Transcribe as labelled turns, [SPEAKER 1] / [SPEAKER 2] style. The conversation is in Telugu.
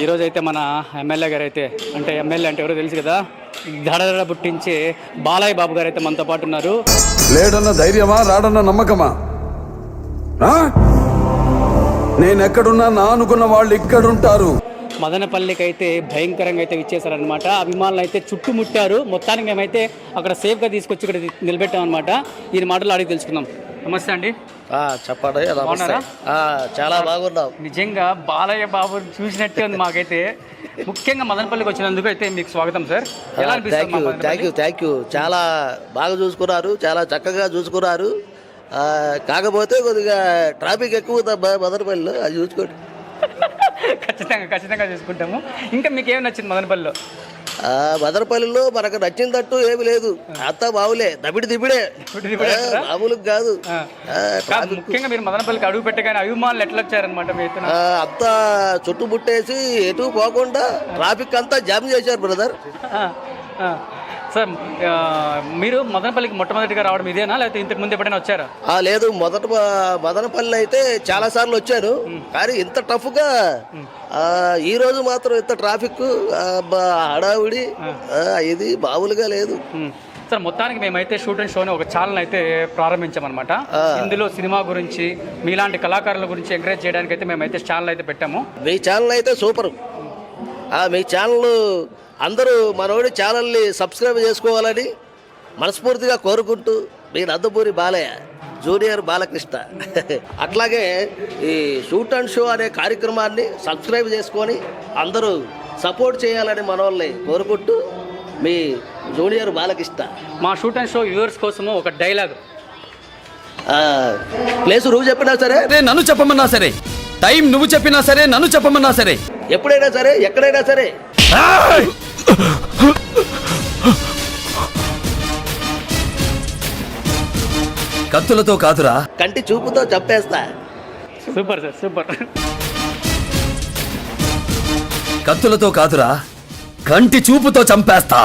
[SPEAKER 1] ఈరోజు అయితే మన ఎమ్మెల్యే గారు అయితే ఎమ్మెల్యే అంటే ఎవరో తెలుసు కదా, దడదడ పుట్టించే బాలయ్య బాబు గారు అయితే మనతో పాటు ఉన్నారు.
[SPEAKER 2] లేడన్న ధైర్యమా, రాడన్న నమ్మకమా? నేను ఎక్కడున్నా నా అనుకున్న వాళ్ళు ఇక్కడుంటారు.
[SPEAKER 1] మదనపల్లికి అయితే భయంకరంగా అయితే ఇచ్చేసారనమాట. అభిమానులు అయితే చుట్టుముట్టారు. మొత్తానికి మేమైతే అక్కడ సేఫ్గా తీసుకొచ్చి ఇక్కడ నిలబెట్టామన్నమాట. ఈ మాటలు అడిగి తెలుసుకుందాం. నమస్తే అండి.
[SPEAKER 3] చెప్పండి. చాలా బాగున్నాం.
[SPEAKER 1] నిజంగా బాలయ్య బాబు చూసినట్టే ఉంది మాకైతే. ముఖ్యంగా మదనపల్లికి వచ్చినందుకు అయితే మీకు స్వాగతం సార్. ఎలా అనిపిస్తుంది?
[SPEAKER 3] Thank you. చాలా బాగా చూసుకున్నారు, చాలా చక్కగా చూసుకున్నారు. కాకపోతే కొద్దిగా ట్రాఫిక్ ఎక్కువ మదనపల్లిలో, అది చూసుకోండి.
[SPEAKER 1] ఖచ్చితంగా చూసుకుంటాము. ఇంకా మీకు ఏమి నచ్చింది మదనపల్లిలో?
[SPEAKER 3] మదనపల్లిలో మనకు నచ్చిందట్టు ఏమి లేదు. అంతా బావులే, దిబిడే మామూలు కాదు.
[SPEAKER 1] ముఖ్యంగా మీరు మదనపల్లికి అడుగు పెట్టగానే అభిమానులు ఎట్లా వచ్చారనమాట?
[SPEAKER 3] అంతా చుట్టుముట్టేసి ఎటు పోకుండా ట్రాఫిక్ అంతా జామ్ చేశారు బ్రదర్.
[SPEAKER 1] సార్, మీరు మదనపల్లికి మొట్టమొదటిగా రావడం ఇదేనా, లేకపోతే ఇంతకు ముందు ఎప్పుడైనా వచ్చారా?
[SPEAKER 3] లేదు, మదనపల్లి అయితే చాలా సార్లు వచ్చాను, కానీ ఇంత టఫ్గా ఈ రోజు మాత్రం ఇంత ట్రాఫిక్ హడావుడి ఇది మామూలుగా లేదు.
[SPEAKER 1] సార్, మొత్తానికి మేమైతే షూట్ అండ్ షోని ఒక ఛానల్ అయితే ప్రారంభించామన్నమాట. ఇందులో సినిమా గురించి, మీలాంటి కళాకారుల గురించి ఎంకరేజ్ చేయడానికి అయితే మేమైతే ఛానల్ అయితే పెట్టాము.
[SPEAKER 3] మీ ఛానల్ అయితే సూపర్. మీ ఛానల్ అందరూ మనోడి ఛానల్ని సబ్స్క్రైబ్ చేసుకోవాలని మనస్ఫూర్తిగా కోరుకుంటూ, మీ నందమూరి బాలయ్య జూనియర్ బాలకృష్ణ అట్లాగే ఈ షూట్ అండ్ షో అనే కార్యక్రమాన్ని సబ్స్క్రైబ్ చేసుకొని అందరూ సపోర్ట్ చేయాలని మనోళ్ళని కోరుకుంటూ, మీ జూనియర్ బాలకృష్ణ.
[SPEAKER 1] మా షూట్ అండ్ షో వ్యూవర్స్ కోసము ఒక డైలాగ్.
[SPEAKER 3] ప్లేస్ నువ్వు చెప్పినా సరే,
[SPEAKER 2] నన్ను చెప్పమన్నా సరే, టైం నువ్వు చెప్పినా సరే, నన్ను చెప్పమన్నా సరే,
[SPEAKER 3] ఎప్పుడైనా సరే, ఎక్కడైనా సరే.
[SPEAKER 2] కత్తులతో కాదురా,
[SPEAKER 3] కంటి చూపుతో చంపేస్తా.
[SPEAKER 1] Super sir, super.
[SPEAKER 2] కత్తులతో కాదురా, కంటి చూపుతో చంపేస్తా.